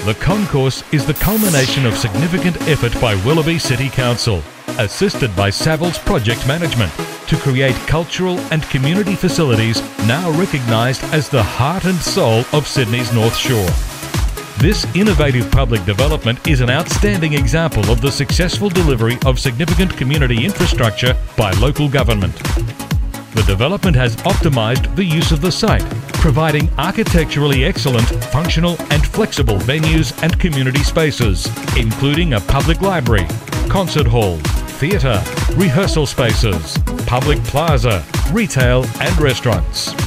The concourse is the culmination of significant effort by Willoughby City Council, assisted by Savills Project Management, to create cultural and community facilities now recognised as the heart and soul of Sydney's North Shore. This innovative public development is an outstanding example of the successful delivery of significant community infrastructure by local government. The development has optimised the use of the site, providing architecturally excellent, functional and flexible venues and community spaces, including a public library, concert hall, theatre, rehearsal spaces, public plaza, retail and restaurants.